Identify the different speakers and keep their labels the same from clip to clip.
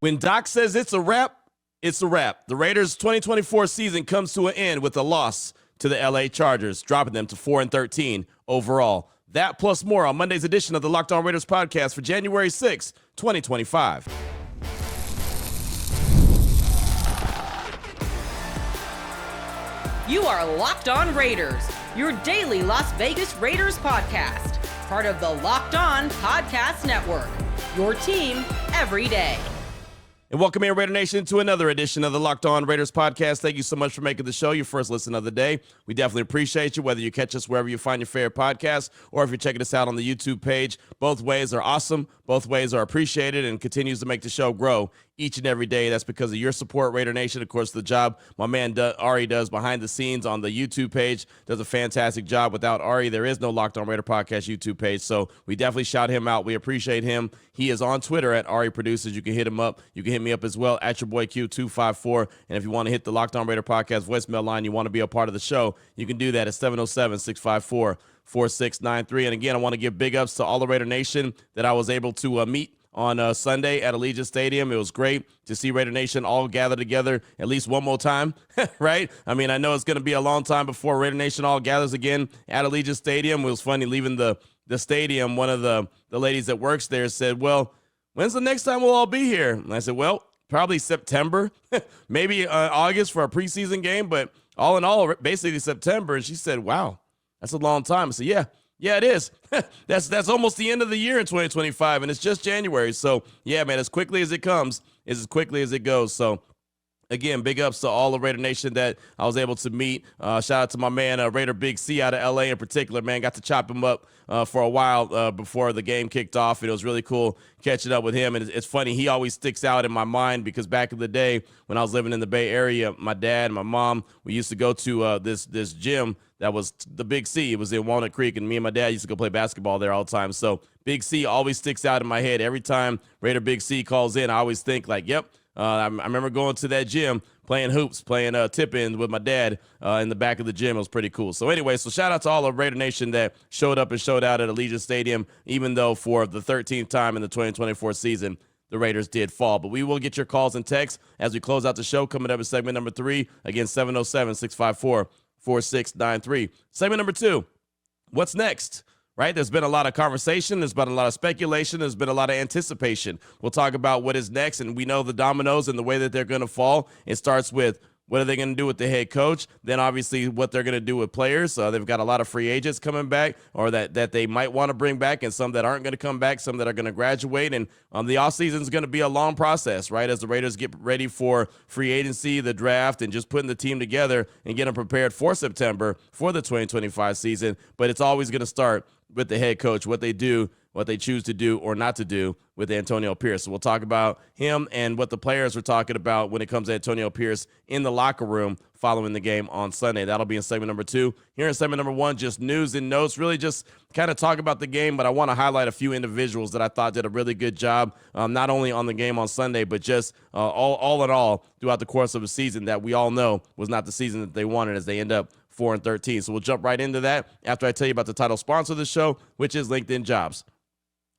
Speaker 1: When Doc says it's a wrap, it's a wrap. The Raiders' 2024 season comes to an end with a loss to the LA Chargers, dropping them to 4-13 overall. That plus more on Monday's edition of the Locked On Raiders podcast for January 6, 2025.
Speaker 2: You are Locked On Raiders, your daily Las Vegas Raiders podcast, part of the Locked On Podcast Network, your team every day.
Speaker 1: And welcome in, Raider Nation, to another edition of the Locked On Raiders podcast. Thank you so much for making the show your first listen of the day. We definitely appreciate you, whether you catch us wherever you find your favorite podcast or if you're checking us out on the YouTube page. Both ways are awesome. Both ways are appreciated and continues to make the show grow each and every day. That's because of your support, Raider Nation. Of course, the job my man Ari does behind the scenes on the YouTube page does a fantastic job. Without Ari, there is no Locked On Raider podcast YouTube page, so we definitely shout him out. We appreciate him. He is on Twitter at Ari Producers. You can hit him up. You can hit me up as well at your boy Q254. And if you want to hit the Locked On Raider podcast voicemail line, you want to be a part of the show, you can do that at 707-654-4693. And again, I want to give big ups to all the Raider Nation that I was able to meet on Sunday at Allegiant Stadium. It was great to see Raider Nation all gather together at least one more time, right? I mean, I know it's going to be a long time before Raider Nation all gathers again at Allegiant Stadium. It was funny leaving the stadium. One of the ladies that works there said, well, when's the next time we'll all be here? And I said, well, probably September, maybe August for a preseason game, but all in all, basically September. And she said, wow, that's a long time. I said, yeah, it is. That's almost the end of the year in 2025, and it's just January. So, yeah, man, as quickly as it comes is as quickly as it goes. So, again, big ups to all the Raider Nation that I was able to meet. Shout out to my man, Raider Big C out of L.A. in particular, man. Got to chop him up for a while before the game kicked off, and it was really cool catching up with him. And it's funny, he always sticks out in my mind because back in the day when I was living in the Bay Area, my dad and my mom, we used to go to this gym that was the Big C. It was in Walnut Creek, and me and my dad used to go play basketball there all the time. So Big C always sticks out in my head. Every time Raider Big C calls in, I always think like, yep, I remember going to that gym, playing hoops, playing tip-ins with my dad in the back of the gym. It was pretty cool. So anyway, so shout out to all of Raider Nation that showed up and showed out at Allegiant Stadium, even though for the 13th time in the 2024 season, the Raiders did fall. But we will get your calls and texts as we close out the show. Coming up in segment number 3, again, 707-654-4693. Segment number 2, what's next? Right? There's been a lot of conversation. There's been a lot of speculation. There's been a lot of anticipation. We'll talk about what is next, and we know the dominoes and the way that they're going to fall. It starts with what are they going to do with the head coach? Then, obviously, what they're going to do with players. They've got a lot of free agents coming back or that they might want to bring back, and some that aren't going to come back, some that are going to graduate. And the offseason is going to be a long process, right, as the Raiders get ready for free agency, the draft, and just putting the team together and getting prepared for September for the 2025 season. But it's always going to start with the head coach, what they do, what they choose to do or not to do with Antonio Pierce. So we'll talk about him and what the players are talking about when it comes to Antonio Pierce in the locker room following the game on Sunday. That'll be in segment number 2. Here in segment number 1, just news and notes, really just kind of talk about the game, but I want to highlight a few individuals that I thought did a really good job, not only on the game on Sunday, but just all in all throughout the course of a season that we all know was not the season that they wanted as they end up 4-13. So we'll jump right into that after I tell you about the title sponsor of the show, which is LinkedIn Jobs.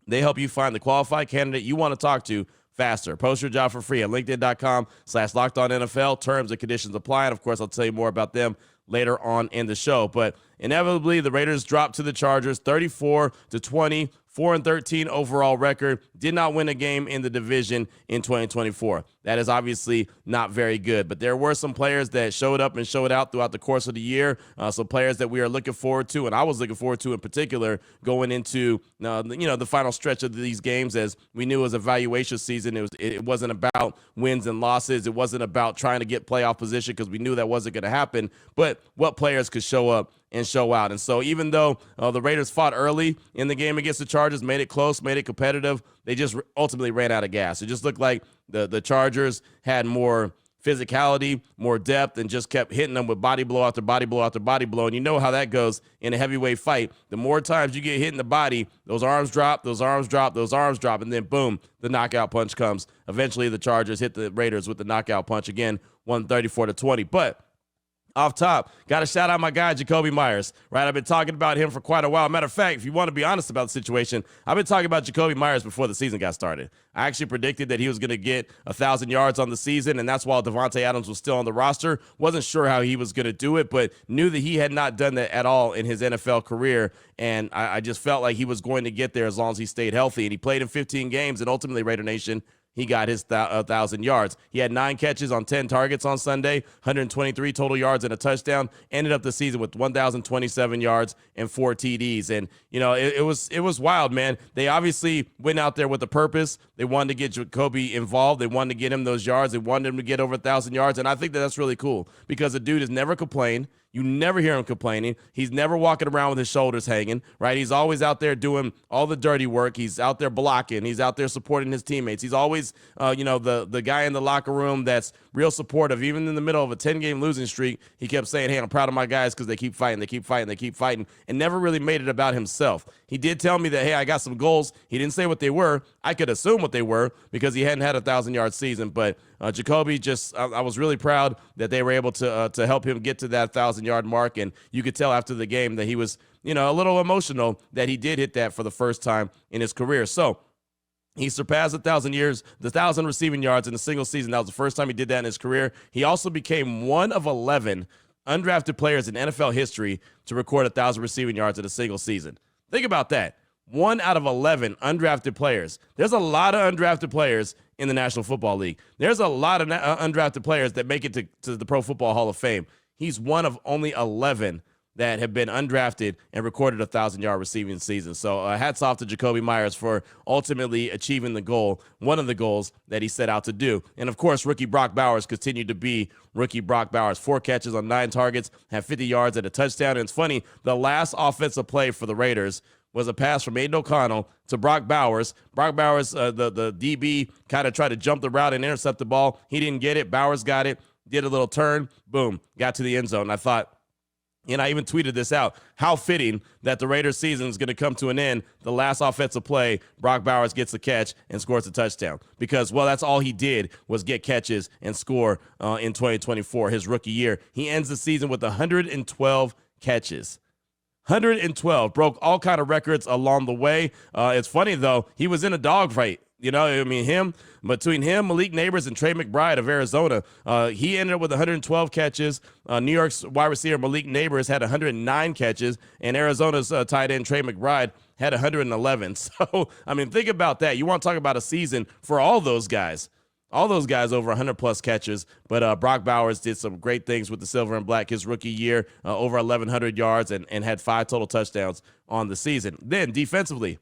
Speaker 1: They help you find the qualified candidate you want to talk to faster. Post your job for free at linkedin.com/LockedOnNFL. Terms and conditions apply. And, of course, I'll tell you more about them later on in the show. But inevitably, the Raiders dropped to the Chargers 34-20. 4-13 overall record, did not win a game in the division in 2024. That is obviously not very good, but there were some players that showed up and showed out throughout the course of the year, some players that we are looking forward to, and I was looking forward to in particular going into the final stretch of these games, as we knew it was a evaluation season. It wasn't about wins and losses. It wasn't about trying to get playoff position because we knew that wasn't going to happen, but what players could show up and show out. And so even though the Raiders fought early in the game against the Chargers, made it close, made it competitive, they just ultimately ran out of gas. It just looked like the Chargers had more physicality, more depth, and just kept hitting them with body blow after body blow after body blow. And you know how that goes in a heavyweight fight. The more times you get hit in the body, those arms drop, those arms drop, those arms drop, and then boom, the knockout punch comes. Eventually the Chargers hit the Raiders with the knockout punch again, 134-20. But Off top, got to shout out my guy, Jacoby Myers, right? I've been talking about him for quite a while. Matter of fact, if you want to be honest about the situation, I've been talking about Jacoby Myers before the season got started. I actually predicted that he was going to get 1,000 yards on the season, and that's while Devontae Adams was still on the roster. Wasn't sure how he was going to do it, but knew that he had not done that at all in his NFL career, and I just felt like he was going to get there as long as he stayed healthy. And he played in 15 games, and ultimately, Raider Nation, he got his 1,000 yards. He had 9 catches on 10 targets on Sunday, 123 total yards and a touchdown. Ended up the season with 1,027 yards and 4 TDs. And, you know, it was wild, man. They obviously went out there with a purpose. They wanted to get Jacoby involved. They wanted to get him those yards. They wanted him to get over 1,000 yards. And I think that that's really cool because the dude has never complained. You never hear him complaining. He's never walking around with his shoulders hanging, right? He's always out there doing all the dirty work. He's out there blocking. He's out there supporting his teammates. He's always, the guy in the locker room that's real supportive. Even in the middle of a 10-game losing streak, he kept saying, hey, I'm proud of my guys because they keep fighting, and never really made it about himself. He did tell me that, hey, I got some goals. He didn't say what they were. I could assume what they were because he hadn't had a 1,000-yard season, but Jacoby I was really proud that they were able to help him get to that 1,000-yard mark, and you could tell after the game that he was, a little emotional that he did hit that for the first time in his career. So he surpassed 1,000 receiving yards in a single season. That was the first time he did that in his career. He also became one of 11 undrafted players in NFL history to record 1,000 receiving yards in a single season. Think about that. 1 out of 11 undrafted players. There's a lot of undrafted players in the National Football League. There's a lot of undrafted players that make it to the Pro Football Hall of Fame. He's one of only 11 that have been undrafted and recorded 1,000-yard receiving season. So hats off to Jacoby Myers for ultimately achieving the goal, one of the goals that he set out to do. And, of course, rookie Brock Bowers continued to be rookie Brock Bowers. 4 catches on 9 targets, had 50 yards and a touchdown. And it's funny, the last offensive play for the Raiders was a pass from Aiden O'Connell to Brock Bowers. Brock Bowers, the DB, kind of tried to jump the route and intercept the ball. He didn't get it. Bowers got it, did a little turn, boom, got to the end zone. I thought, and I even tweeted this out, how fitting that the Raiders season is going to come to an end. The last offensive play, Brock Bowers gets a catch and scores a touchdown. Because, well, that's all he did was get catches and score in 2024, his rookie year. He ends the season with 112 catches. 112, broke all kind of records along the way. It's funny, though, he was in a dogfight. Between him, Malik Neighbors, and Trey McBride of Arizona, he ended up with 112 catches. New York's wide receiver Malik Neighbors had 109 catches, and Arizona's tight end Trey McBride had 111. So, think about that. You want to talk about a season for all those guys. All those guys over 100-plus catches, but Brock Bowers did some great things with the Silver and Black his rookie year, over 1,100 yards and had 5 total touchdowns on the season. Then defensively,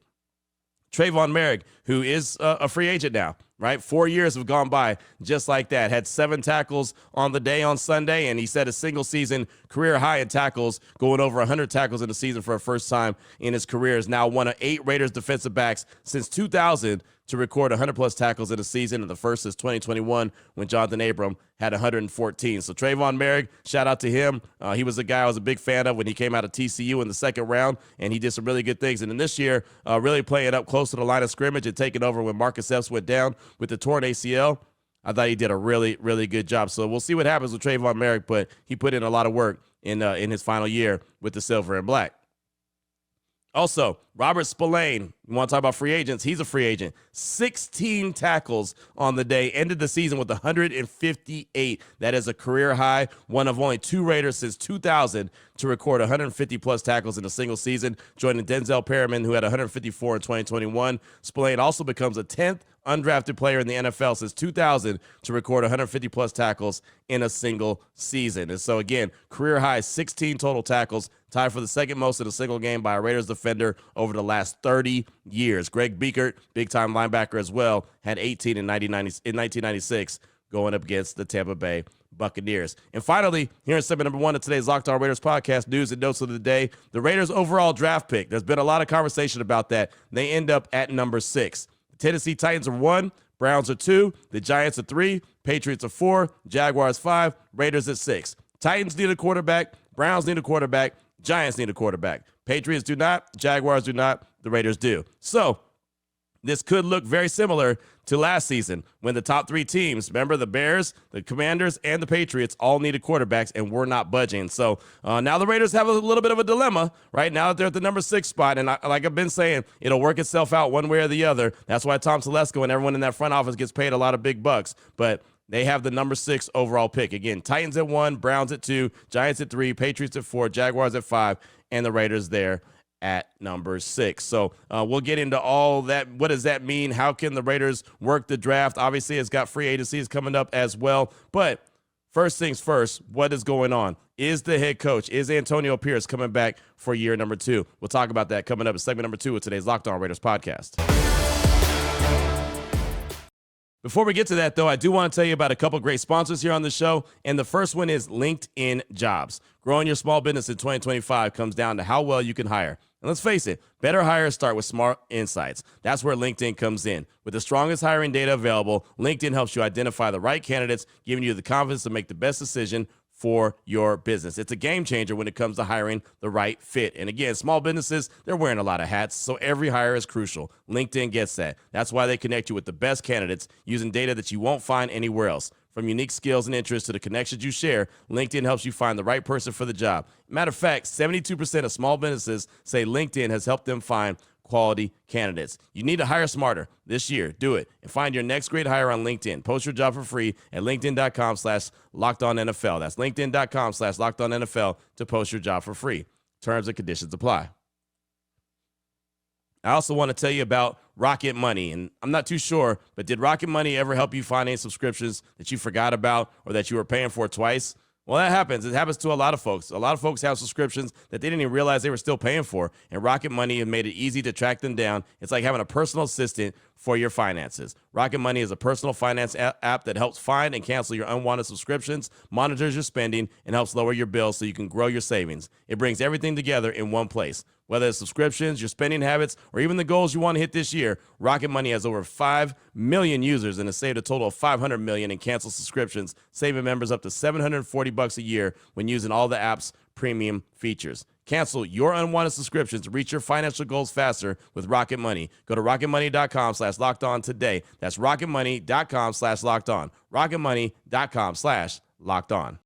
Speaker 1: Trayvon Merrick, who is a free agent now, right? 4 years have gone by just like that. Had 7 tackles on the day on Sunday, and he set a single-season career high in tackles, going over 100 tackles in the season for a first time in his career. Is now one of 8 Raiders defensive backs since 2000 to record 100-plus tackles in a season, and the first is 2021 when Jonathan Abram had 114. So Trayvon Merrick, shout out to him. He was a guy I was a big fan of when he came out of TCU in the second round, and he did some really good things. And then this year, really playing up close to the line of scrimmage and taking over when Marcus Epps went down with the torn ACL. I thought he did a really, really good job. So we'll see what happens with Trayvon Merrick, but he put in a lot of work in his final year with the Silver and Black. Also, Robert Spillane, you want to talk about free agents? He's a free agent. 16 tackles on the day, ended the season with 158. That is a career high, one of only 2 Raiders since 2000 to record 150-plus tackles in a single season, joining Denzel Perryman, who had 154 in 2021. Spillane also becomes a 10th undrafted player in the NFL since 2000 to record 150-plus tackles in a single season. And so, again, career high, 16 total tackles, tied for the second most in a single game by a Raiders defender over the last 30 years. Greg Biekert, big-time linebacker as well, had 18 in 1996 going up against the Tampa Bay Buccaneers. And finally, here in segment number 1 of today's Locked On Raiders podcast, news and notes of the day, the Raiders' overall draft pick. There's been a lot of conversation about that. They end up at number 6. The Tennessee Titans are 1, Browns are 2, the Giants are 3, Patriots are 4, Jaguars 5, Raiders at 6. Titans need a quarterback, Browns need a quarterback, Giants need a quarterback. Patriots do not, Jaguars do not, the Raiders do. So, this could look very similar to last season when the top three teams, remember the Bears, the Commanders, and the Patriots all needed quarterbacks and were not budging. So now the Raiders have a little bit of a dilemma, right? Now that they're at the number 6 spot, and like I've been saying, it'll work itself out one way or the other. That's why Tom Telesco and everyone in that front office gets paid a lot of big bucks. But they have the number 6 overall pick. Again, Titans at 1, Browns at 2, Giants at 3, Patriots at 4, Jaguars at 5, and the Raiders there at number 6. So we'll get into all that. What does that mean? How can the Raiders work the draft? Obviously, it's got free agencies coming up as well. But first things first, what is going on? Is the head coach, is Antonio Pierce coming back for year number 2? We'll talk about that coming up in segment number 2 of today's Locked On Raiders podcast. Before we get to that, though, I do want to tell you about a couple great sponsors here on the show, and the first one is LinkedIn Jobs. Growing your small business in 2025 comes down to how well you can hire. And let's face it, better hires start with smart insights. That's where LinkedIn comes in. With the strongest hiring data available, LinkedIn helps you identify the right candidates, giving you the confidence to make the best decision for your business. It's a game changer when it comes to hiring the right fit. And again, small businesses, they're wearing a lot of hats, so every hire is crucial. LinkedIn gets that. That's why they connect you with the best candidates using data that you won't find anywhere else. From unique skills and interests to the connections you share, LinkedIn helps you find the right person for the job. Matter of fact, 72% of small businesses say LinkedIn has helped them find quality candidates. You need to hire smarter this year. Do it and find your next great hire on LinkedIn. Post your job for free at linkedin.com/LockedOnNFL. That's linkedin.com/LockedOnNFL to post your job for free. Terms and conditions apply. I also want to tell you about Rocket Money, and I'm not too sure, but did Rocket Money ever help you find any subscriptions that you forgot about or that you were paying for twice? Well, that happens. It happens to a lot of folks. A lot of folks have subscriptions that they didn't even realize they were still paying for, and Rocket Money has made it easy to track them down. It's like having a personal assistant for your finances. Rocket Money is a personal finance app that helps find and cancel your unwanted subscriptions, monitors your spending, and helps lower your bills so you can grow your savings. It brings everything together in one place. Whether it's subscriptions, your spending habits, or even the goals you want to hit this year, Rocket Money has over 5 million users and has saved a total of $500 million in canceled subscriptions, saving members up to $740 a year when using all the app's premium features. Cancel your unwanted subscriptions to reach your financial goals faster with Rocket Money. Go to rocketmoney.com/lockedon today. That's rocketmoney.com/lockedon. rocketmoney.com/lockedon.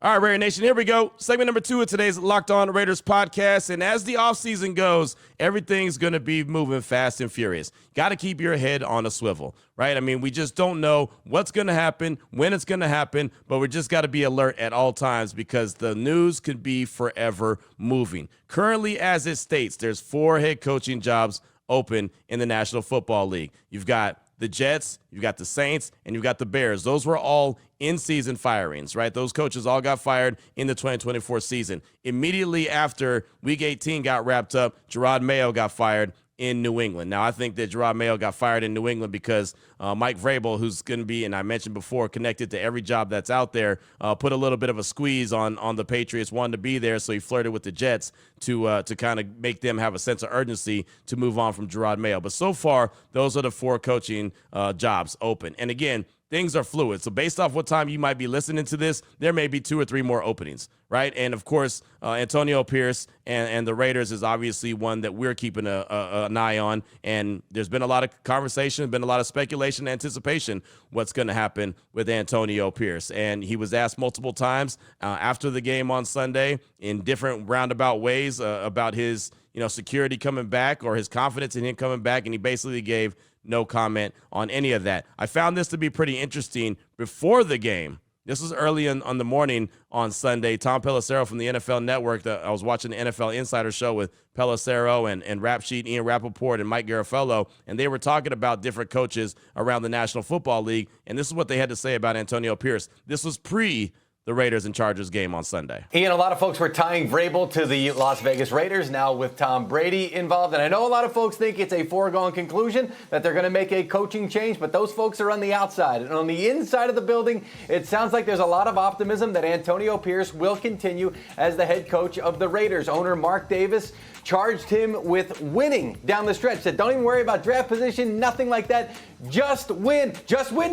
Speaker 1: All right, Raider Nation, here we go. Segment number 2 of today's Locked On Raiders podcast. And as the offseason goes, everything's going to be moving fast and furious. Got to keep your head on a swivel, right? I mean, we just don't know what's going to happen, when it's going to happen, but we just got to be alert at all times because the news could be forever moving. Currently, as it states, there's 4 head coaching jobs open in the National Football League. You've got the Jets, you've got the Saints, and you've got the Bears. Those were all in-season firings, right? Those coaches all got fired in the 2024 season. Immediately after Week 18 got wrapped up, Gerard Mayo got fired in New England. Now, I think that Gerard Mayo got fired in New England because Mike Vrabel, who's going to be, and I mentioned before, connected to every job that's out there, put a little bit of a squeeze on the Patriots, wanted to be there, so he flirted with the Jets to kind of make them have a sense of urgency to move on from Gerard Mayo. But so far, those are the 4 coaching jobs open. And again, things are fluid. So based off what time you might be listening to this, there may be 2 or 3 more openings, right? And, of course, Antonio Pierce and the Raiders is obviously one that we're keeping an eye on. And there's been a lot of conversation, been a lot of speculation, anticipation what's going to happen with Antonio Pierce. And he was asked multiple times after the game on Sunday in different roundabout ways about his security coming back or his confidence in him coming back. And he basically gave no comment on any of that. I found this to be pretty interesting before the game. This was early on the morning on Sunday. Tom Pelissero from the NFL Network, I was watching the NFL Insider Show with Pelissero and Rap Sheet, Ian Rappaport, and Mike Garafolo, and they were talking about different coaches around the National Football League, and this is what they had to say about Antonio Pierce. This was pre the Raiders and Chargers game on Sunday.
Speaker 3: Ian, a lot of folks were tying Vrabel to the Las Vegas Raiders now with Tom Brady involved. And I know a lot of folks think it's a foregone conclusion that they're going to make a coaching change, but those folks are on the outside. And on the inside of the building, it sounds like there's a lot of optimism that Antonio Pierce will continue as the head coach of the Raiders. Owner Mark Davis charged him with winning down the stretch. Said, don't even worry about draft position, nothing like that. Just win,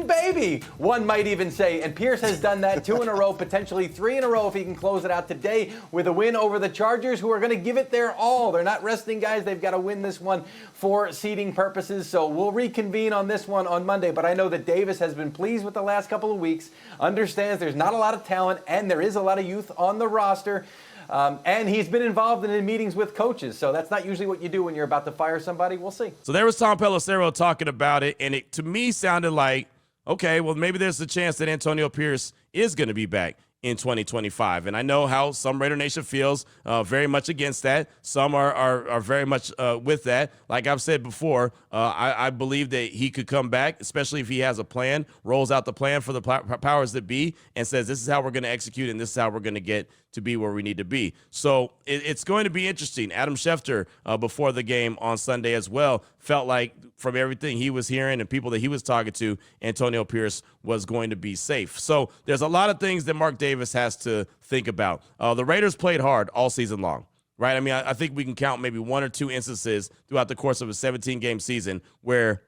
Speaker 3: baby, one might even say. And Pierce has done that 2 in a row, potentially 3 in a row if he can close it out today with a win over the Chargers, who are going to give it their all. They're not resting guys. They've got to win this one for seeding purposes. So we'll reconvene on this one on Monday. But I know that Davis has been pleased with the last couple of weeks, understands there's not a lot of talent, and there is a lot of youth on the roster. And he's been involved in meetings with coaches. So that's not usually what you do when you're about to fire somebody. We'll see.
Speaker 1: So there was Tom Pelissero talking about it, and it to me sounded like, okay, well, maybe there's a chance that Antonio Pierce is going to be back in 2025. And I know how some Raider Nation feels very much against that. Some are very much with that. Like I've said before, I believe that he could come back, especially if he has a plan, rolls out the plan for the powers that be, and says this is how we're going to execute and this is how we're going to get to be where we need to be. So it's going to be interesting. Adam Schefter, before the game on Sunday as well, felt like from everything he was hearing and people that he was talking to, Antonio Pierce was going to be safe. So there's a lot of things that Mark Davis has to think about. The Raiders played hard all season long, right? I mean, I think we can count maybe 1 or 2 instances throughout the course of a 17-game season where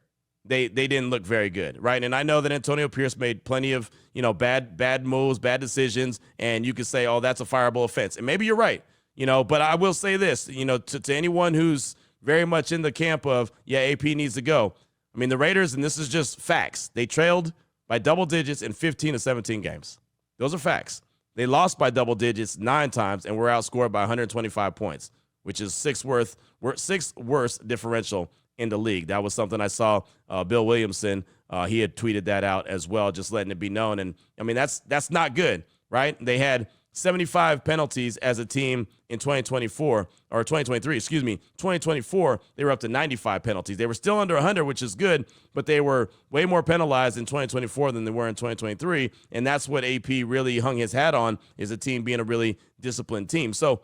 Speaker 1: they didn't look very good, right? And I know that Antonio Pierce made plenty of, bad moves, bad decisions, and you could say, oh, that's a fireable offense. And maybe you're right, but I will say this, to anyone who's very much in the camp of, yeah, AP needs to go. I mean, the Raiders, and this is just facts, they trailed by double digits in 15 of 17 games. Those are facts. They lost by double digits 9 times and were outscored by 125 points, which is sixth worst differential in the league. That was something I saw Bill Williamson, he had tweeted that out as well, just letting it be known. And, I mean, that's not good, right? They had 75 penalties as a team in 2023, 2024, they were up to 95 penalties. They were still under 100, which is good, but they were way more penalized in 2024 than they were in 2023, and that's what AP really hung his hat on, is a team being a really disciplined team. So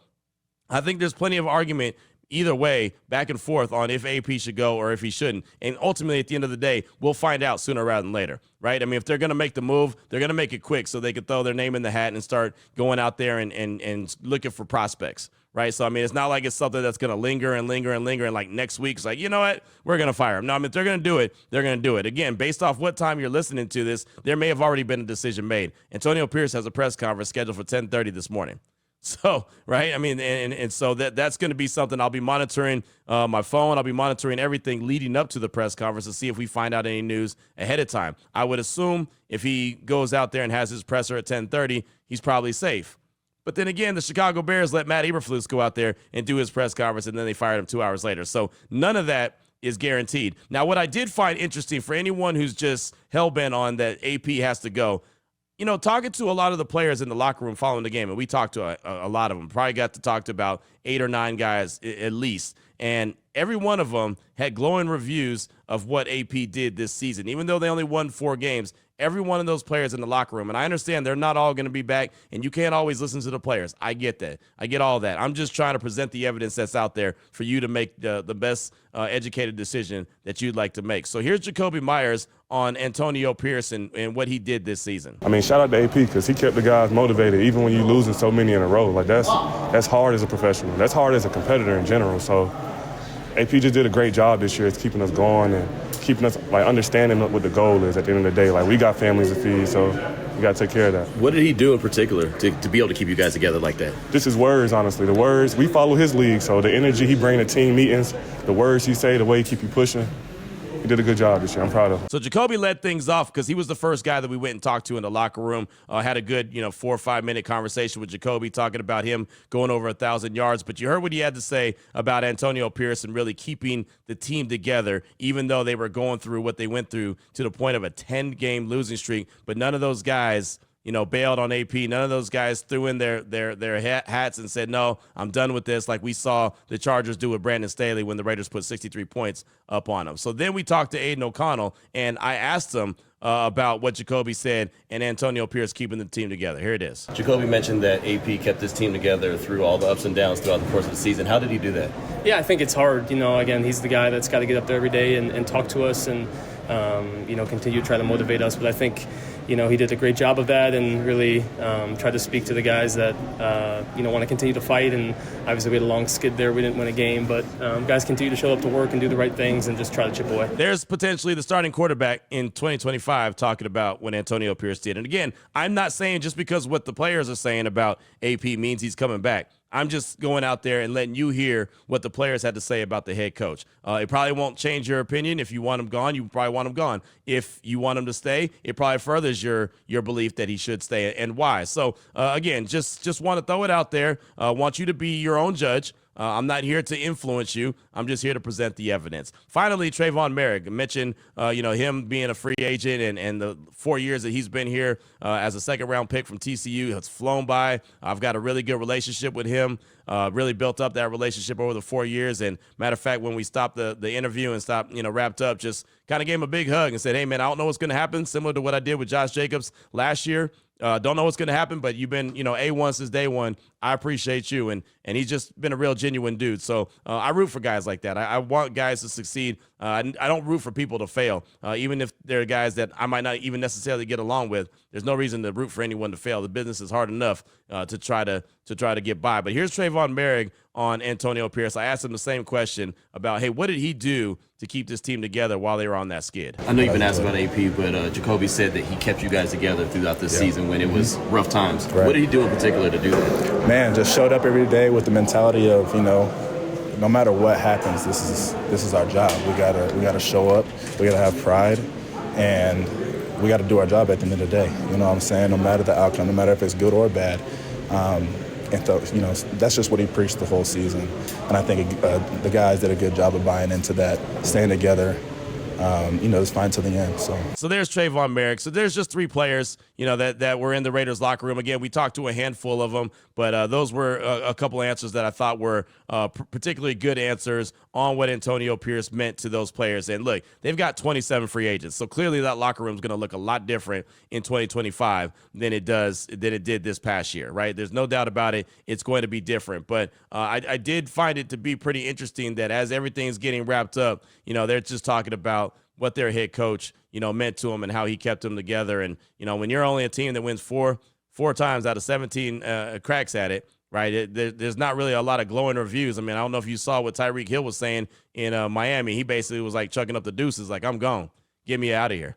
Speaker 1: I think there's plenty of argument either way, back and forth on if AP should go or if he shouldn't. And ultimately, at the end of the day, we'll find out sooner rather than later, right? I mean, if they're going to make the move, they're going to make it quick so they can throw their name in the hat and start going out there and looking for prospects, right? So, I mean, it's not like it's something that's going to linger and like next week, it's like, you know what? We're going to fire him. No, I mean, if they're going to do it, they're going to do it. Again, based off what time you're listening to this, there may have already been a decision made. Antonio Pierce has a press conference scheduled for 10:30 this morning. So, right, I mean, and so that's going to be something I'll be monitoring my phone. I'll be monitoring everything leading up to the press conference to see if we find out any news ahead of time. I would assume if he goes out there and has his presser at 10:30, he's probably safe. But then again, the Chicago Bears let Matt Eberflus go out there and do his press conference, and then they fired him 2 hours later. So none of that is guaranteed. Now, what I did find interesting for anyone who's just hell-bent on that AP has to go, talking to a lot of the players in the locker room following the game, and we talked to a lot of them, probably got to talk to about 8 or 9 guys at least, and every one of them had glowing reviews of what AP did this season. Even though they only won 4 games, every one of those players in the locker room, and I understand they're not all going to be back, and you can't always listen to the players. I get that. I get all that. I'm just trying to present the evidence that's out there for you to make the best educated decision that you'd like to make. So here's Jacoby Myers on Antonio Pierce and what he did this season.
Speaker 4: I mean, shout out to AP because he kept the guys motivated even when you're losing so many in a row. Like, that's hard as a professional. That's hard as a competitor in general. So AP just did a great job this year. It's keeping us going and keeping us, understanding what the goal is at the end of the day. We got families to feed, so we got to take care of that.
Speaker 5: What did he do in particular to be able to keep you guys together like that?
Speaker 4: Just his words, honestly. The words, we follow his league, so the energy he brings to team meetings, the words he say, the way he keep you pushing, he did a good job this year. I'm proud of him.
Speaker 1: So Jacoby led things off because he was the first guy that we went and talked to in the locker room. Had a good, 4 or 5 minute conversation with Jacoby, talking about him going over 1,000 yards. But you heard what he had to say about Antonio Pierce and really keeping the team together, even though they were going through what they went through to the point of a 10-game losing streak. But none of those guys, bailed on AP. None of those guys threw in their hats and said, no, I'm done with this, like we saw the Chargers do with Brandon Staley when the Raiders put 63 points up on them. So then we talked to Aiden O'Connell, and I asked him about what Jacoby said and Antonio Pierce keeping the team together. Here it is.
Speaker 5: Jacoby mentioned that AP kept his team together through all the ups and downs throughout the course of the season. How did he do that?
Speaker 6: Yeah, I think it's hard. Again, he's the guy that's got to get up there every day and talk to us and, continue to try to motivate us. But I think, he did a great job of that and really tried to speak to the guys that, want to continue to fight. And obviously we had a long skid there. We didn't win a game, but guys continue to show up to work and do the right things and just try to chip away.
Speaker 1: There's potentially the starting quarterback in 2025 talking about what Antonio Pierce did. And again, I'm not saying just because what the players are saying about AP means he's coming back. I'm just going out there and letting you hear what the players had to say about the head coach. It probably won't change your opinion. If you want him gone, you probably want him gone. If you want him to stay, it probably furthers your belief that he should stay and why. So, again, just want to throw it out there. Want you to be your own judge. I'm not here to influence you. I'm just here to present the evidence. Finally, Trayvon Merrick mentioned, him being a free agent and the 4 years that he's been here as a second-round pick from TCU has flown by. I've got a really good relationship with him. Really built up that relationship over the 4 years. And matter of fact, when we stopped the interview and stopped, wrapped up, just kind of gave him a big hug and said, hey, man, I don't know what's going to happen, similar to what I did with Josh Jacobs last year. Don't know what's going to happen, but you've been, A1 since day one. I appreciate you. And he's just been a real genuine dude. So I root for guys like that. I want guys to succeed. I don't root for people to fail. Even if they're guys that I might not even necessarily get along with, there's no reason to root for anyone to fail. The business is hard enough to try to get by. But here's Trayvon Merrick on Antonio Pierce. I asked him the same question about, hey, what did he do to keep this team together while they were on that skid?
Speaker 5: I know you've been asked about AP, but Jacoby said that he kept you guys together throughout this season when it was rough times. Right. What did he do in particular to do that?
Speaker 7: Man, just showed up every day with the mentality of, no matter what happens, this is our job. We gotta show up. We gotta have pride, and we gotta do our job at the end of the day. You know what I'm saying? No matter the outcome, no matter if it's good or bad. And so, that's just what he preached the whole season. And I think the guys did a good job of buying into that, staying together. It's fine to the end. So
Speaker 1: there's Trayvon Merrick. So there's just 3 players, that were in the Raiders locker room. Again, we talked to a handful of them, but those were a couple answers that I thought were particularly good answers on what Antonio Pierce meant to those players. And look, they've got 27 free agents. So clearly that locker room is going to look a lot different in 2025 than it did this past year, right? There's no doubt about it. It's going to be different. But I did find it to be pretty interesting that as everything's getting wrapped up, they're just talking about what their head coach, meant to them and how he kept them together. And, when you're only a team that wins four times out of 17 cracks at it, right, there's not really a lot of glowing reviews. I mean, I don't know if you saw what Tyreek Hill was saying in Miami. He basically was like chucking up the deuces, like, I'm gone. Get me out of here.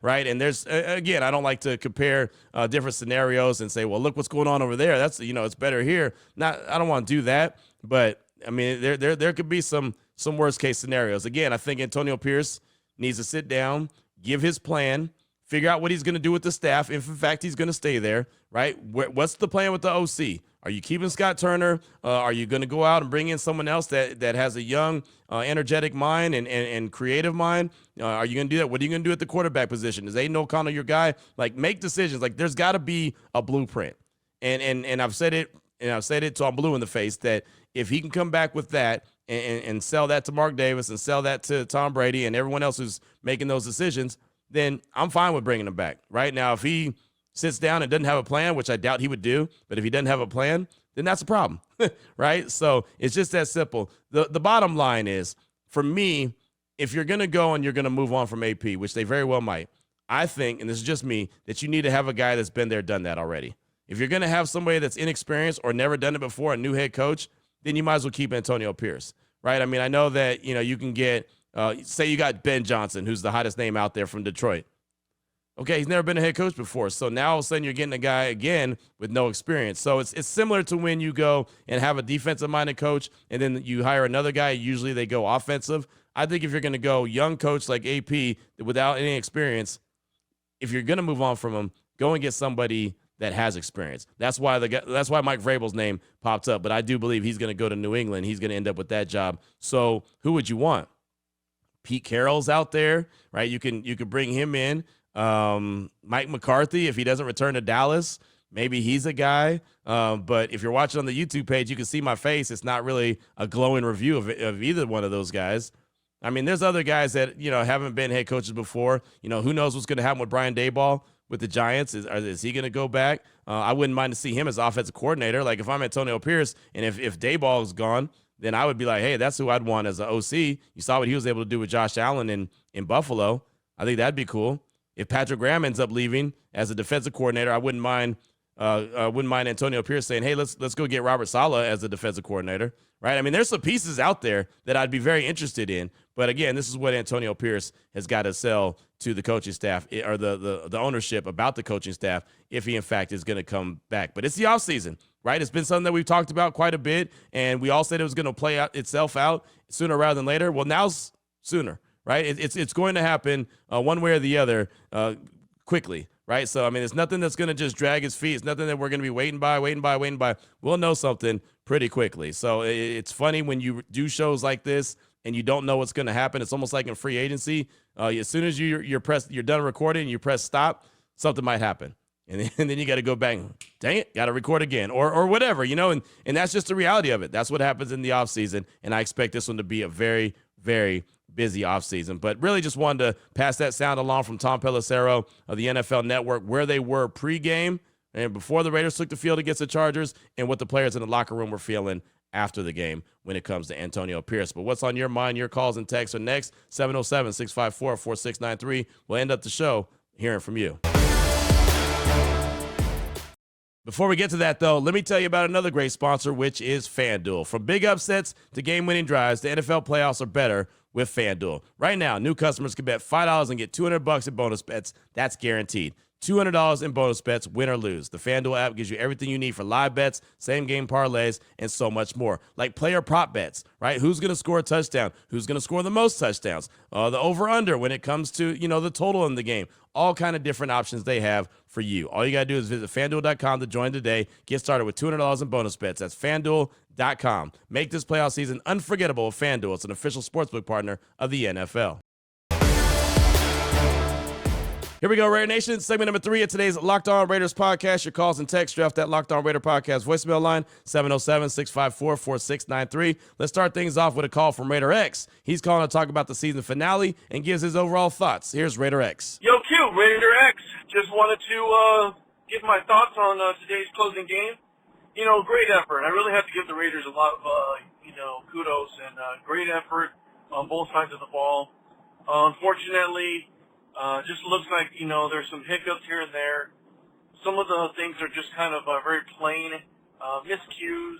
Speaker 1: Right. And there's, again, I don't like to compare different scenarios and say, well, look what's going on over there. That's, it's better here. I don't want to do that. But I mean, there could be some worst case scenarios. Again, I think Antonio Pierce needs to sit down, give his plan, figure out what he's going to do with the staff, if in fact he's going to stay there, right? What's the plan with the OC? Are you keeping Scott Turner? Are you going to go out and bring in someone else that has a young, energetic mind and creative mind? Are you going to do that? What are you going to do at the quarterback position? Is Aiden O'Connell your guy? Like, make decisions. Like, there's got to be a blueprint. And I've said it, till I'm blue in the face, that if he can come back with that and sell that to Mark Davis and sell that to Tom Brady and everyone else who's making those decisions, then I'm fine with bringing him back. Right now, if he sits down and doesn't have a plan, which I doubt he would do, but if he doesn't have a plan, then that's a problem, right? So it's just that simple. The bottom line is, for me, if you're going to go and you're going to move on from AP, which they very well might, I think, and this is just me, that you need to have a guy that's been there, done that already. If you're going to have somebody that's inexperienced or never done it before, a new head coach, then you might as well keep Antonio Pierce, right? I mean, I know that, you can get, say you got Ben Johnson, who's the hottest name out there from Detroit. Okay, he's never been a head coach before. So now all of a sudden you're getting a guy again with no experience. So it's similar to when you go and have a defensive-minded coach and then you hire another guy. Usually they go offensive. I think if you're going to go young coach like AP without any experience, if you're going to move on from him, go and get somebody that has experience. That's why Mike Vrabel's name popped up. But I do believe he's going to go to New England. He's going to end up with that job. So who would you want? Pete Carroll's out there, right? You could bring him in. Mike McCarthy, if he doesn't return to Dallas, maybe he's a guy. But if you're watching on the YouTube page, you can see my face. It's not really a glowing review of either one of those guys. I mean, there's other guys that, haven't been head coaches before. Who knows what's going to happen with Brian Daboll with the Giants? Is he going to go back? I wouldn't mind to see him as offensive coordinator. Like, if I'm Antonio Pierce and if Daboll is gone, then I would be like, hey, that's who I'd want as an OC. You saw what he was able to do with Josh Allen in Buffalo. I think that'd be cool. if Patrick Graham ends up leaving as a defensive coordinator, I wouldn't mind Antonio Pierce saying, hey, let's go get Robert Saleh as the defensive coordinator, right? I mean, there's some pieces out there that I'd be very interested in. But again, this is what Antonio Pierce has got to sell to the coaching staff or the ownership about the coaching staff if he, in fact, is going to come back. But it's the offseason, right? It's been something that we've talked about quite a bit, and we all said it was going to play out itself out sooner rather than later. Well, now's sooner, right? It's going to happen one way or the other quickly, right? So, I mean, it's nothing that's going to just drag his feet. It's nothing that we're going to be waiting by. We'll know something pretty quickly. So it's funny when you do shows like this and you don't know what's going to happen. It's almost like in free agency. As soon as you're done recording and you press stop, something might happen. And then you got to go back, dang it, got to record again or whatever, and that's just the reality of it. That's what happens in the offseason, and I expect this one to be a very, very busy offseason. But really just wanted to pass that sound along from Tom Pelissero of the NFL Network, where they were pregame and before the Raiders took the field against the Chargers and what the players in the locker room were feeling after the game when it comes to Antonio Pierce. But what's on your mind? Your calls and texts are next. 707-654-4693. We'll end up the show hearing from you. Before we get to that, though, let me tell you about another great sponsor, which is FanDuel. From big upsets to game-winning drives, the NFL playoffs are better with FanDuel. Right now, new customers can bet $5 and get $200 in bonus bets. That's guaranteed. $200 in bonus bets, win or lose. The FanDuel app gives you everything you need for live bets, same-game parlays, and so much more. Like player prop bets, right? Who's going to score a touchdown? Who's going to score the most touchdowns? The over-under when it comes to, the total in the game. All kind of different options they have for you. All you got to do is visit FanDuel.com to join today. Get started with $200 in bonus bets. That's FanDuel.com. Make this playoff season unforgettable with FanDuel. It's an official sportsbook partner of the NFL. Here we go, Raider Nation. Segment number 3 of today's Locked On Raiders podcast. Your calls and texts draft that Locked On Raider podcast voicemail line, 707-654-4693. Let's start things off with a call from Raider X. He's calling to talk about the season finale and gives his overall thoughts. Here's Raider X.
Speaker 8: Yo, Q, Raider X. Just wanted to give my thoughts on today's closing game. Great effort. I really have to give the Raiders a lot of, kudos and great effort on both sides of the ball. Unfortunately, just looks like, there's some hiccups here and there. Some of the things are just kind of very plain miscues,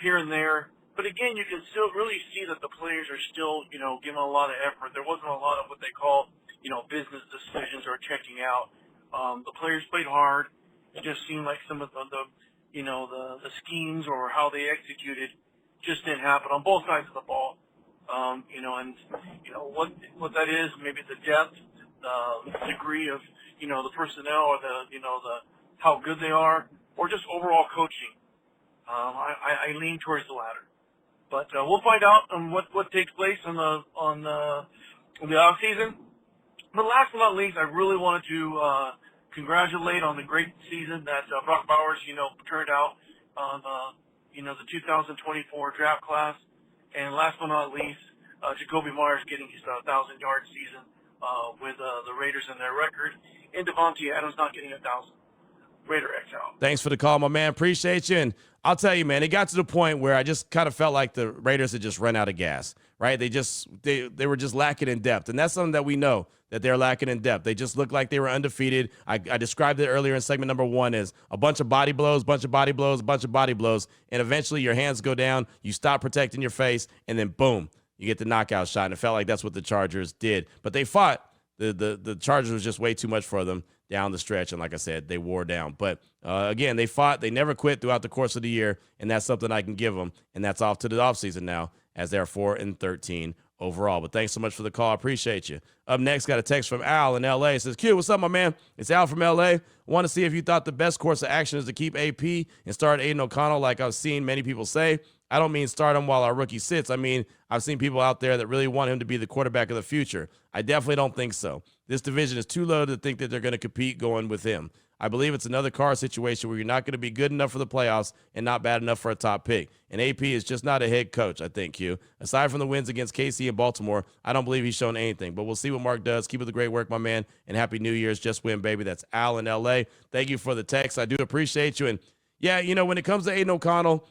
Speaker 8: here and there. But again, you can still really see that the players are still, giving a lot of effort. There wasn't a lot of what they call, business decisions or checking out. The players played hard. It just seemed like some of the schemes or how they executed just didn't happen on both sides of the ball. What that is, maybe the depth, the degree of, the personnel or the how good they are, or just overall coaching. I lean towards the latter. But we'll find out on what takes place on the off season. But last but not least, I really wanted to congratulate on the great season that Brock Bowers, turned out on the 2024 draft class. And last but not least, Jacoby Myers getting his 1,000-yard season with the Raiders and their record, and Devontae Adams not getting 1,000. Raider X out.
Speaker 1: Thanks for the call, my man. Appreciate you. And I'll tell you, man, it got to the point where I just kind of felt like the Raiders had just run out of gas, right? They were just lacking in depth. And that's something that we know, that they're lacking in depth. They just looked like they were undefeated. I described it earlier in segment number 1 as a bunch of body blows, and eventually your hands go down, you stop protecting your face, and then boom, you get the knockout shot. And it felt like that's what the Chargers did. But they fought. The Chargers was just way too much for them down the stretch, and like I said, they wore down. But again, they fought. They never quit throughout the course of the year, and that's something I can give them. And that's off to the offseason now, as they're 4-13 overall. But thanks so much for the call. I appreciate you. Up next, got a text from Al in L.A. It says, Q, what's up, my man? It's Al from L.A. Want to see if you thought the best course of action is to keep AP and start Aiden O'Connell like I've seen many people say. I don't mean start him while our rookie sits. I mean, I've seen people out there that really want him to be the quarterback of the future. I definitely don't think so. This division is too low to think that they're going to compete going with him. I believe it's another Carr situation where you're not going to be good enough for the playoffs and not bad enough for a top pick. And AP is just not a head coach, I think, Q. Aside from the wins against KC and Baltimore, I don't believe he's shown anything. But we'll see what Mark does. Keep up the great work, my man, and Happy New Year's. Just win, baby. That's Al in L.A. Thank you for the text. I do appreciate you. And, yeah, when it comes to Aiden O'Connell,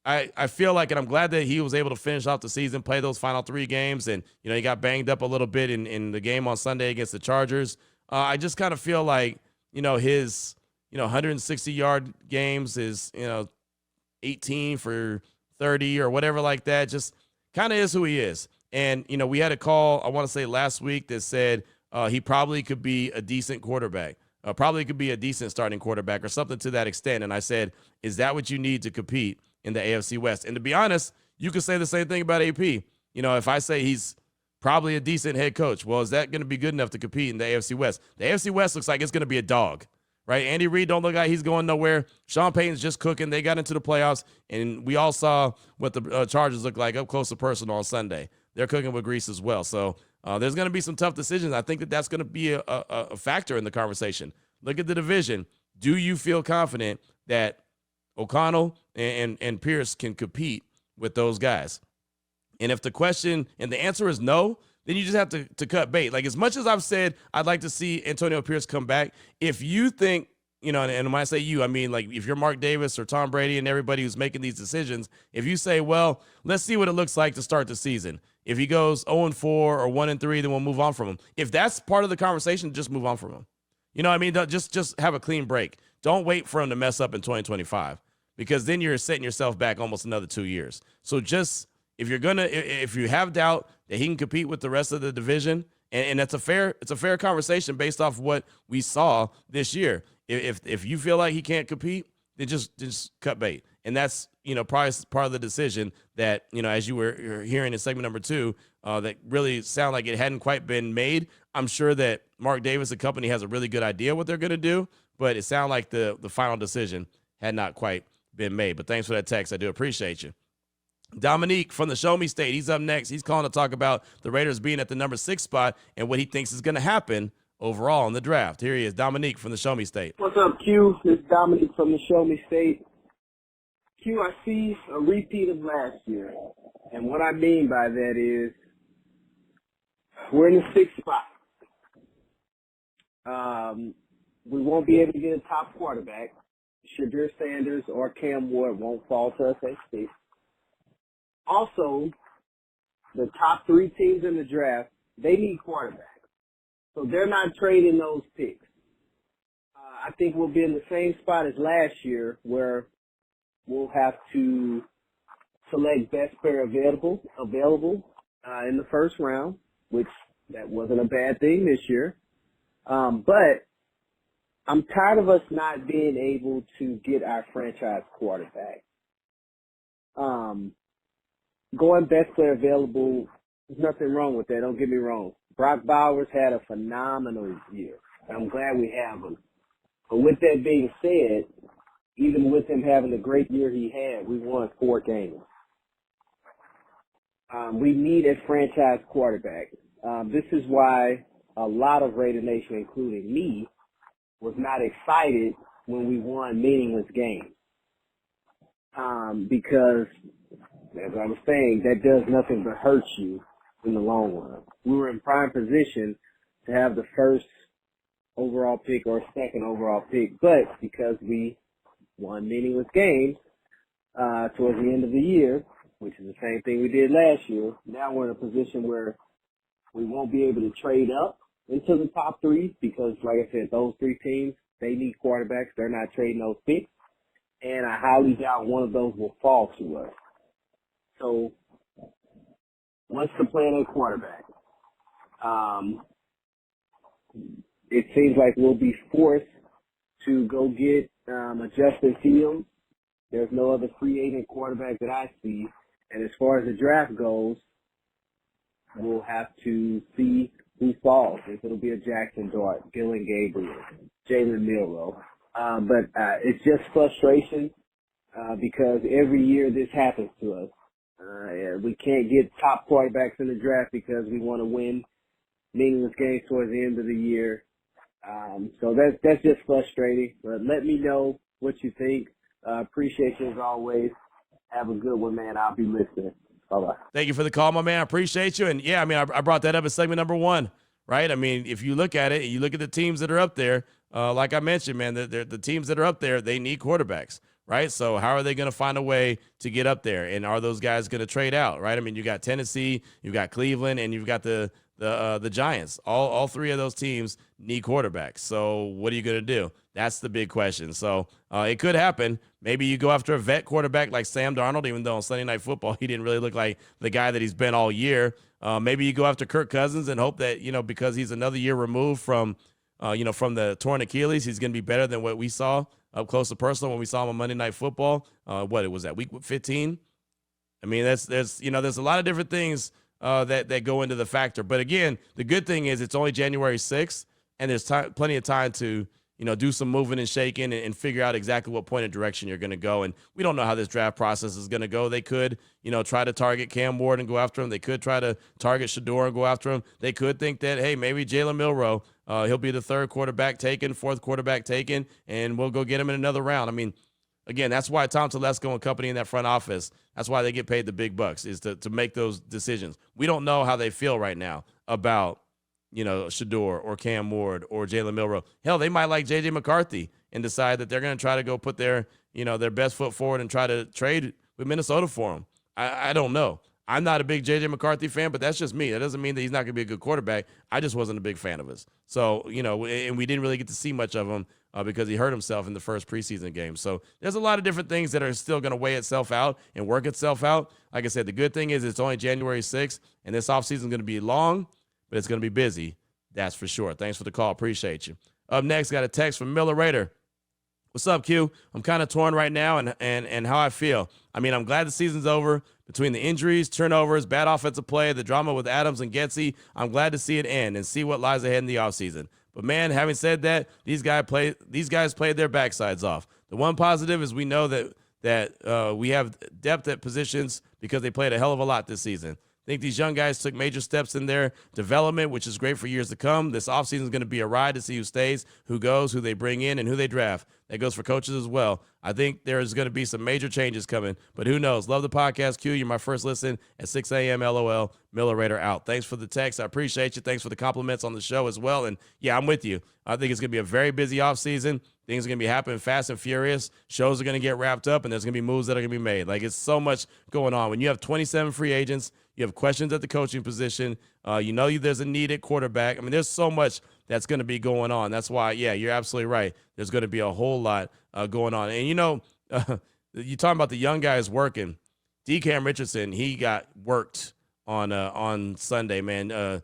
Speaker 1: I feel like, and I'm glad that he was able to finish off the season, play those final 3 games, and he got banged up a little bit in the game on Sunday against the Chargers. I just kind of feel like his 160-yard games is 18 for 30 or whatever like that. Just kind of is who he is. And we had a call, I want to say last week, that said he probably could be a decent quarterback. Probably could be a decent starting quarterback or something to that extent. And I said, is that what you need to compete in the AFC West? And to be honest, you could say the same thing about AP. If I say he's probably a decent head coach, well, is that going to be good enough to compete in the AFC West? The AFC West looks like it's going to be a dog, right? Andy Reid don't look like he's going nowhere. Sean Payton's just cooking. They got into the playoffs, and we all saw what the Chargers look like up close and personal on Sunday. They're cooking with grease as well. So there's going to be some tough decisions. I think that's going to be a factor in the conversation. Look at the division. Do you feel confident that O'Connell and Pierce can compete with those guys? And if the question and the answer is no, then you just have to cut bait. Like, as much as I've said I'd like to see Antonio Pierce come back, if you think, and when I say you, I mean, like, if you're Mark Davis or Tom Brady and everybody who's making these decisions, if you say, well, let's see what it looks like to start the season. If he goes 0-4 or 1-3, then we'll move on from him. If that's part of the conversation, just move on from him. You know what I mean? Just have a clean break. Don't wait for him to mess up in 2025, because then you're setting yourself back almost another 2 years. So just, if you have doubt that he can compete with the rest of the division, and it's a fair conversation based off what we saw this year. If you feel like he can't compete, then just cut bait. And that's, probably part of the decision that, as you were hearing in segment number 2, that really sound like it hadn't quite been made. I'm sure that Mark Davis and company has a really good idea what they're going to do, but it sounded like the final decision had not quite been made. But thanks for that text. I do appreciate you. Dominique from the Show Me State, he's up next. He's calling to talk about the Raiders being at the number 6 spot and what he thinks is going to happen overall in the draft. Here he is, Dominique from the Show Me State.
Speaker 9: What's up, Q? This is Dominique from the Show Me State. Q, I see a repeat of last year. And what I mean by that is we're in the 6th spot. We won't be able to get a top quarterback. Shadir Sanders or Cam Ward won't fall to us at 6. Also, the top 3 teams in the draft, they need quarterbacks. So they're not trading those picks. I think we'll be in the same spot as last year, where we'll have to select best player available in the first round, which that wasn't a bad thing this year. But I'm tired of us not being able to get our franchise quarterback. Going best player available, there's nothing wrong with that. Don't get me wrong. Brock Bowers had a phenomenal year. I'm glad we have him. But with that being said, even with him having the great year he had, we won 4 games. We need a franchise quarterback. This is why a lot of Raider Nation, including me, was not excited when we won meaningless games. Because, as I was saying, that does nothing but hurt you in the long run. We were in prime position to have the first overall pick or second overall pick, but because we won meaningless games towards the end of the year, which is the same thing we did last year, now we're in a position where we won't be able to trade up into the top 3 because, like I said, those 3 teams, they need quarterbacks. They're not trading those picks, and I highly doubt one of those will fall to us. So what's the plan at quarterback? It seems like we'll be forced to go get a Justin Fields. There's no other free agent quarterback that I see. And as far as the draft goes, we'll have to see who falls. If it'll be a Jackson Dart, Dylan Gabriel, Jalen Milroe. But it's just frustration because every year this happens to us. We can't get top quarterbacks in the draft because we want to win meaningless games towards the end of the year. So that's just frustrating. But let me know what you think. Appreciate you as always. Have a good one, man. I'll be listening. Bye-bye.
Speaker 1: Thank you for the call, my man. I appreciate you. And, yeah, I mean, I brought that up in segment number 1, right? I mean, if you look at it, you look at the teams that are up there, like I mentioned, man, the teams that are up there, they need quarterbacks, right? So how are they going to find a way to get up there? And are those guys going to trade out, right? I mean, you got Tennessee, you've got Cleveland, and you've got the Giants. All three of those teams need quarterbacks. So what are you going to do? That's the big question. So it could happen. Maybe you go after a vet quarterback like Sam Darnold, even though on Sunday Night Football he didn't really look like the guy that he's been all year. Maybe you go after Kirk Cousins and hope that, because he's another year removed from the torn Achilles, he's going to be better than what we saw up close and personal when we saw him on Monday Night Football. What it was that week 15? I mean, there's a lot of different things that go into the factor. But again, the good thing is it's only January 6th, and there's plenty of time to do some moving and shaking and figure out exactly what point of direction you're going to go. And we don't know how this draft process is going to go. They could, try to target Cam Ward and go after him. They could try to target Shador and go after him. They could think that, hey, maybe Jalen Milroe, he'll be the third quarterback taken, fourth quarterback taken, and we'll go get him in another round. I mean, again, that's why Tom Telesco and company in that front office, that's why they get paid the big bucks, is to make those decisions. We don't know how they feel right now about Shador or Cam Ward or Jalen Milroe. Hell, they might like J.J. McCarthy and decide that they're going to try to go put their best foot forward and try to trade with Minnesota for him. I don't know. I'm not a big J.J. McCarthy fan, but that's just me. That doesn't mean that he's not going to be a good quarterback. I just wasn't a big fan of his. So, and we didn't really get to see much of him because he hurt himself in the first preseason game. So there's a lot of different things that are still going to weigh itself out and work itself out. Like I said, the good thing is it's only January 6th, and this offseason is going to be long, but it's going to be busy. That's for sure. Thanks for the call. Appreciate you. Up next, got a text from Miller Raider. What's up, Q? I'm kind of torn right now and how I feel. I mean, I'm glad the season's over. Between the injuries, turnovers, bad offensive play, the drama with Adams and Getsy, I'm glad to see it end and see what lies ahead in the offseason. But, man, having said that, these guys played their backsides off. The one positive is we know that we have depth at positions because they played a hell of a lot this season. I think these young guys took major steps in their development, which is great for years to come. This offseason is going to be a ride to see who stays, who goes, who they bring in, and who they draft. That goes for coaches as well. I think there's going to be some major changes coming, but who knows? Love the podcast, Q. You're my first listen at 6 a.m. LOL. Miller Raider out. Thanks for the text. I appreciate you. Thanks for the compliments on the show as well. And, yeah, I'm with you. I think it's going to be a very busy offseason. Things are going to be happening fast and furious. Shows are going to get wrapped up, and there's going to be moves that are going to be made. Like, it's so much going on. When you have 27 free agents, you have questions at the coaching position. There's a need at quarterback. I mean, there's so much that's going to be going on. That's why, yeah, you're absolutely right. There's going to be a whole lot going on. And, you're talking about the young guys working. Cam Richardson, he got worked on Sunday, man.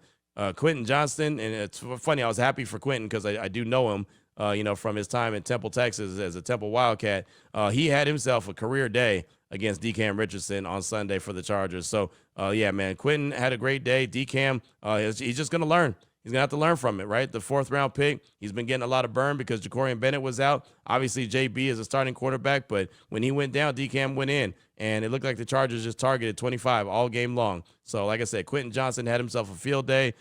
Speaker 1: Quentin Johnston, and it's funny, I was happy for Quentin because I do know him, from his time in Temple, Texas as a Temple Wildcat. He had himself a career day against Cam Richardson on Sunday for the Chargers. So, yeah, man, Quentin had a great day. Cam, he's just going to learn. He's going to have to learn from it, right? The fourth-round pick, he's been getting a lot of burn because Jacorian Bennett was out. Obviously, JB is a starting quarterback, but when he went down, Cam went in, and it looked like the Chargers just targeted 25 all game long. So, like I said, Quentin Johnson had himself a field day.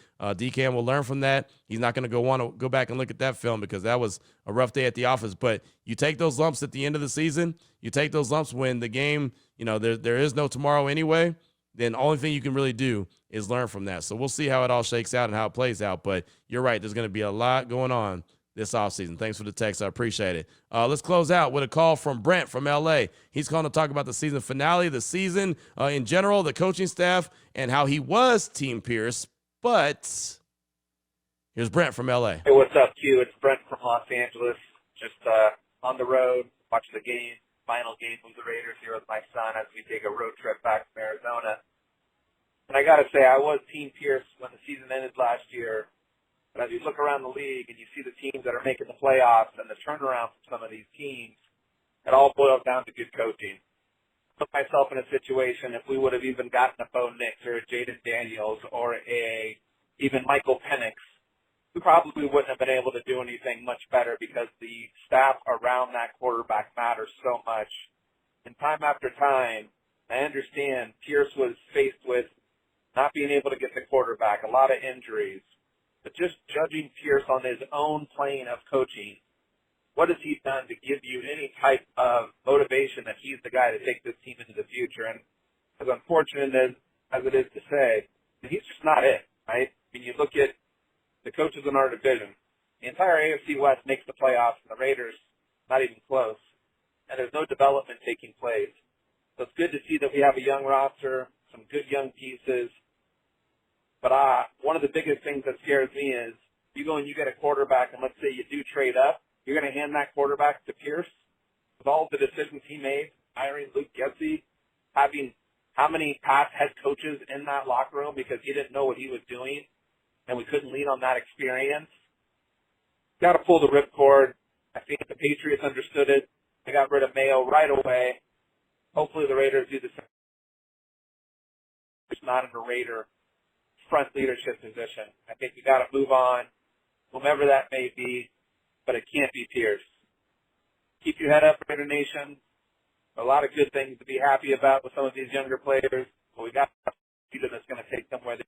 Speaker 1: Cam will learn from that. He's not going to want to go back and look at that film because that was a rough day at the office. But you take those lumps at the end of the season. You take those lumps when the game, there is no tomorrow anyway. Then the only thing you can really do is learn from that. So we'll see how it all shakes out and how it plays out. But you're right. There's going to be a lot going on this offseason. Thanks for the text. I appreciate it. Let's close out with a call from Brent from L.A. He's calling to talk about the season finale, the season in general, the coaching staff, and how he was Team Pierce. But here's Brent from L.A.
Speaker 10: Hey, what's up, Q? It's Brent from Los Angeles. Just on the road, watching the game, final game of the Raiders here with my son as we take a road trip back from Arizona. And I got to say, I was Team Pierce when the season ended last year. But as you look around the league and you see the teams that are making the playoffs and the turnaround from some of these teams, it all boils down to good coaching. I put myself in a situation, if we would have even gotten a Bo Nix or a Jaden Daniels or even Michael Penix, we probably wouldn't have been able to do anything much better because the staff around that quarterback matters so much. And time after time, I understand Pierce was faced with not being able to get the quarterback, a lot of injuries. But just judging Pierce on his own plane of coaching, what has he done to give you any type of motivation that he's the guy to take this team into the future? And as unfortunate as it is to say, he's just not it, right? When you look at the coaches in our division, the entire AFC West makes the playoffs, and the Raiders not even close. and there's no development taking place. So it's good to see that we have a young roster, some good young pieces. But one of the biggest things that scares me is you go and you get a quarterback, and let's say you do trade up, you're going to hand that quarterback to Pierce with all the decisions he made, hiring Luke Getsy, having how many past head coaches in that locker room because he didn't know what he was doing, and we couldn't lean on that experience. Got to pull the ripcord. I think the Patriots understood it. They got rid of Mayo right away. Hopefully the Raiders do the same. It's not in a Raider front leadership position. I think we got to move on, whomever that may be, but it can't be Pierce. Keep your head up, Raider Nation. A lot of good things to be happy about with some of these younger players, but we got a leader that's going to take them where they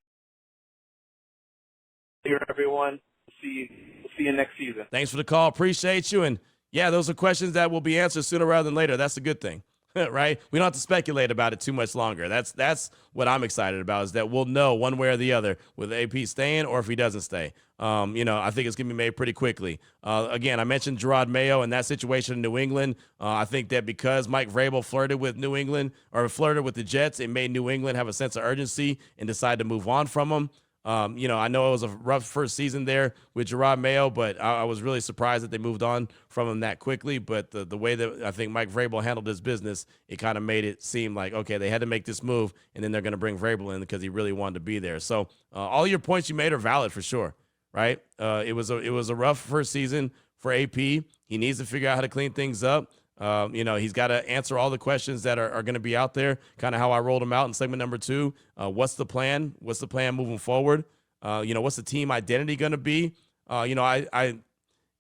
Speaker 10: are. Everyone, we'll see you next season.
Speaker 1: Thanks for the call. Appreciate you. And yeah, those are questions that will be answered sooner rather than later. That's a good thing. Right? We don't have to speculate about it too much longer. That's what I'm excited about, is that we'll know one way or the other with AP staying or if he doesn't stay. I think it's going to be made pretty quickly. Again, I mentioned Gerard Mayo and that situation in New England. I think that because Mike Vrabel flirted with New England or flirted with the Jets, it made New England have a sense of urgency and decide to move on from him. I know it was a rough first season there with Gerard Mayo, but I was really surprised that they moved on from him that quickly. But the way that I think Mike Vrabel handled his business, it kind of made it seem like, okay, they had to make this move, and then they're going to bring Vrabel in because he really wanted to be there. So all your points you made are valid for sure, right? It was a rough first season for AP. He needs to figure out how to clean things up. He's got to answer all the questions that are going to be out there, kind of how I rolled them out in segment number 2. What's the plan? What's the plan moving forward? What's the team identity going to be? If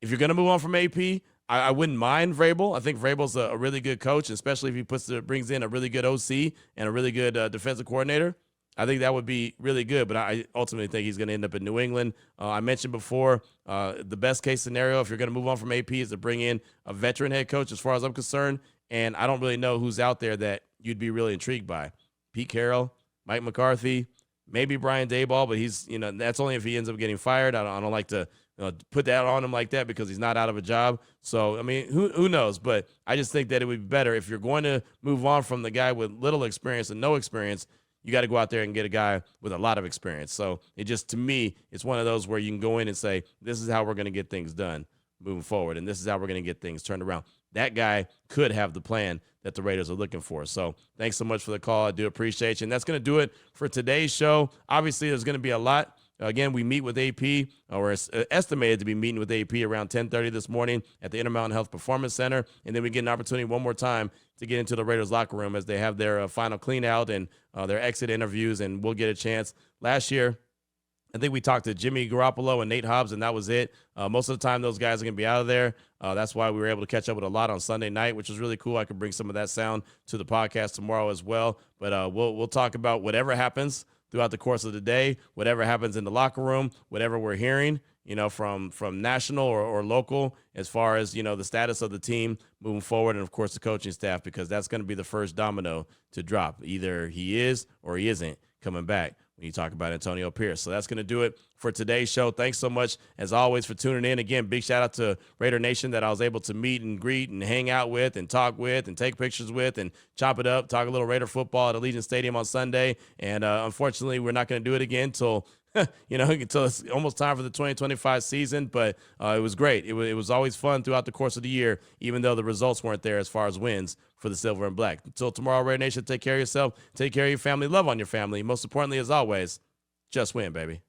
Speaker 1: you're going to move on from AP, I wouldn't mind Vrabel. I think Vrabel's a really good coach, especially if he brings in a really good OC and a really good defensive coordinator. I think that would be really good, but I ultimately think he's going to end up in New England. I mentioned before, the best case scenario, if you're going to move on from AP, is to bring in a veteran head coach as far as I'm concerned, and I don't really know who's out there that you'd be really intrigued by. Pete Carroll, Mike McCarthy, maybe Brian Daboll, but he's, that's only if he ends up getting fired. I don't like to put that on him like that because he's not out of a job. So, who knows? But I just think that it would be better if you're going to move on from the guy with little experience and no experience. You got to go out there and get a guy with a lot of experience. So to me, it's one of those where you can go in and say, this is how we're going to get things done moving forward, and this is how we're going to get things turned around. That guy could have the plan that the Raiders are looking for. So thanks so much for the call. I do appreciate you. And that's going to do it for today's show. Obviously, there's going to be a lot. Again, we meet with AP, or estimated to be meeting with AP around 10:30 this morning at the Intermountain Health Performance Center. And then we get an opportunity one more time to get into the Raiders locker room as they have their final clean out and their exit interviews, and we'll get a chance. Last year, I think we talked to Jimmy Garoppolo and Nate Hobbs, and that was it. Most of the time, those guys are going to be out of there. That's why we were able to catch up with a lot on Sunday night, which was really cool. I could bring some of that sound to the podcast tomorrow as well. But we'll talk about whatever happens throughout the course of the day, whatever happens in the locker room, whatever we're hearing, from national or local, as far as, the status of the team moving forward, and of course the coaching staff, because that's going to be the first domino to drop. Either he is or he isn't coming back when you talk about Antonio Pierce. So that's going to do it for today's show. Thanks so much, as always, for tuning in. Again, big shout out to Raider Nation that I was able to meet and greet and hang out with and talk with and take pictures with and chop it up, talk a little Raider football at Allegiant Stadium on Sunday. And unfortunately, we're not going to do it again until it's almost time for the 2025 season. But it was great. It was always fun throughout the course of the year, even though the results weren't there as far as wins for the Silver and Black. Until tomorrow, Raider Nation, take care of yourself, take care of your family, love on your family. Most importantly, as always, just win, baby.